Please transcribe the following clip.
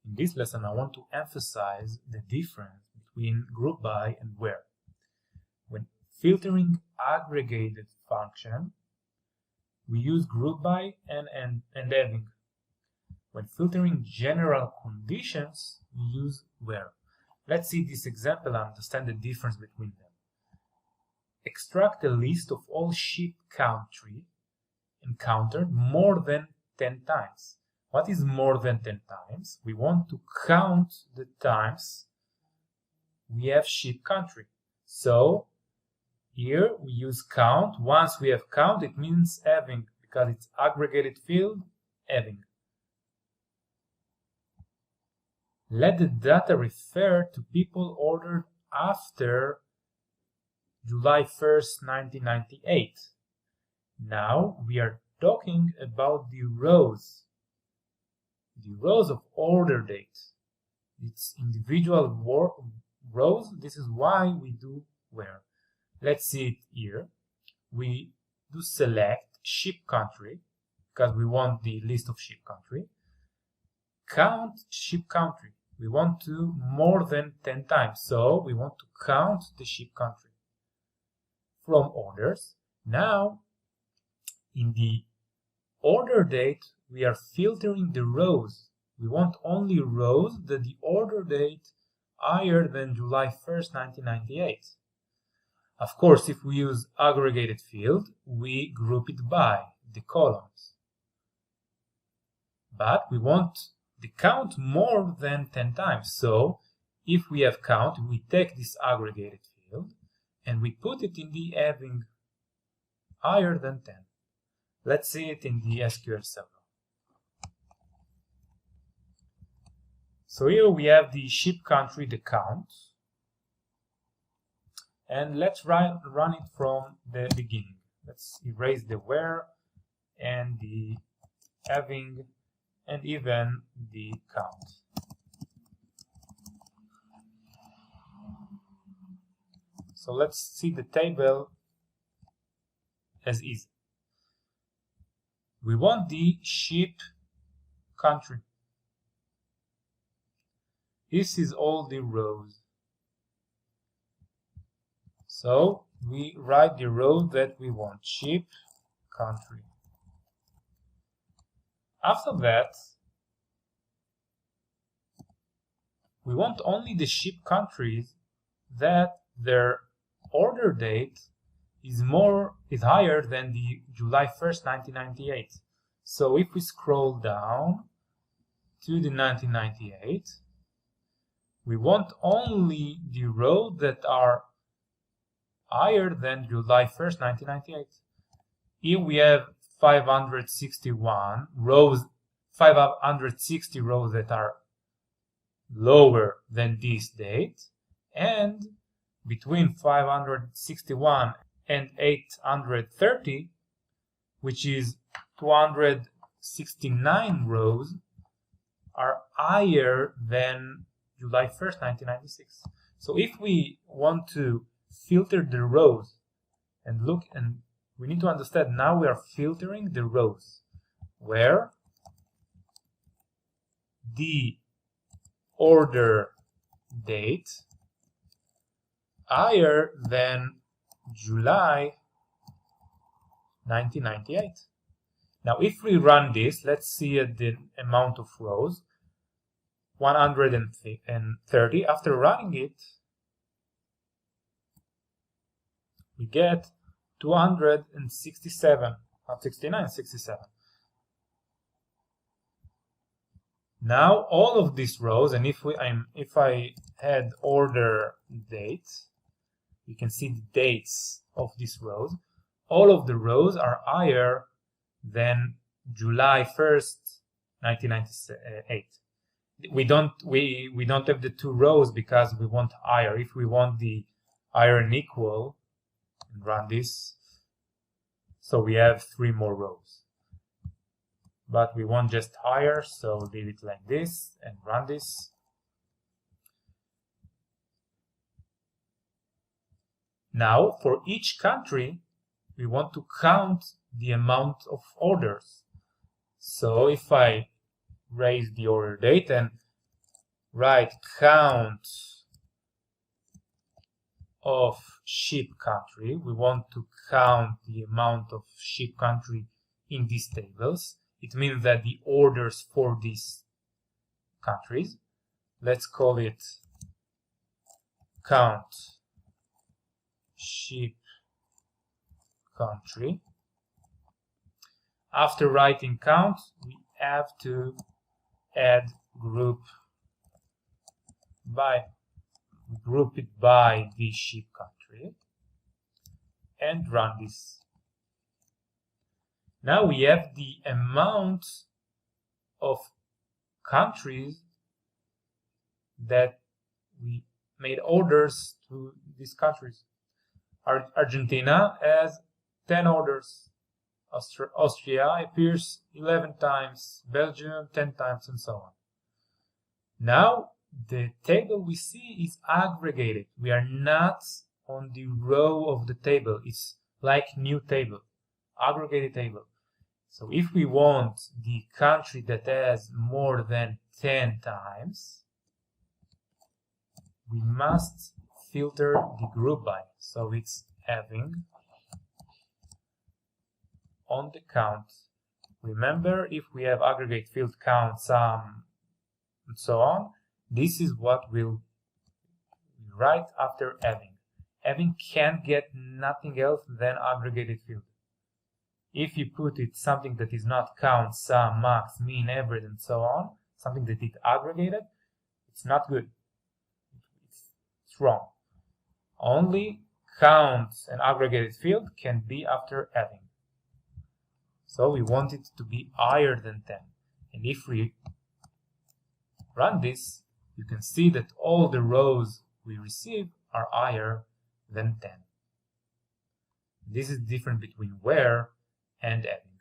In this lesson, I want to emphasize the difference between group by and where. When filtering aggregated function, we use group by and having. When filtering general conditions, we use where. Let's see this example and understand the difference between them. Extract a list of all ship country encountered more than 10 times. What is more than 10 times? We want to count the times we have ship country. So here we use count. Once we have count, it means having, because it's aggregated field, having. Let the data refer to people ordered after July 1st, 1998. Now we are talking about the rows of order date. It's individual rows. This is why we do where. Let's see it here. We do select ship country because we want the list of ship country. Count ship country. We want to more than 10 times. So we want to count the ship country from orders. Now in the order date, we are filtering the rows. We want only rows that the order date higher than July 1st, 1998. Of course, if we use aggregated field, we group it by the columns. But we want the count more than 10 times. So if we have count, we take this aggregated field and we put it in the having higher than 10. Let's see it in the SQL server. So here we have the ship country, the count. And let's run it from the beginning. Let's erase the where and the having and even the count. So let's see the table as easy. We want the ship country. This is all the rows. So we write the row that we want, ship country. After that, we want only the ship countries that their order date is higher than the July 1st, 1998. So if we scroll down to the 1998, we want only the rows that are higher than July 1st, 1998. Here we have 560 rows that are lower than this date, and between 561 and 830, which is 269 rows, are higher than July 1st, 1996. So if we want to filter the rows and look, and we need to understand now we are filtering the rows where the order date higher than July 1998. Now if we run this, let's see the amount of rows, 130. After running it, we get 267, not 69, 67. Now all of these rows, and if I had order date, you can see the dates of these rows. All of the rows are higher than July 1st, 1998. We don't have the two rows because we want higher. If we want the higher and equal, and run this, so we have 3 more rows. But we want just higher, so leave it like this and run this. Now for each country we want to count the amount of orders. So if I raise the order date, and write count of ship country. We want to count the amount of ship country in these tables. It means that the orders for these countries. Let's call it count ship country. After writing count, we have to add group it by the ship country and run this. Now we have the amount of countries that we made orders to these countries. Argentina has 10 orders. Austria appears 11 times, Belgium 10 times, and so on. Now the table we see is aggregated. We are not on the row of the table. It's like new table, aggregated table. So if we want the country that has more than 10 times, we must filter the group by. So it's having on the count. Remember, if we have aggregate field count, sum, and so on, this is what we'll write after having. Having can get nothing else than aggregated field. If you put it something that is not count, sum, max, mean, average, and so on, something that is aggregated, it's not good. It's wrong. Only count and aggregated field can be after having. So we want it to be higher than 10. And if we run this, you can see that all the rows we receive are higher than 10. This is different between where and having.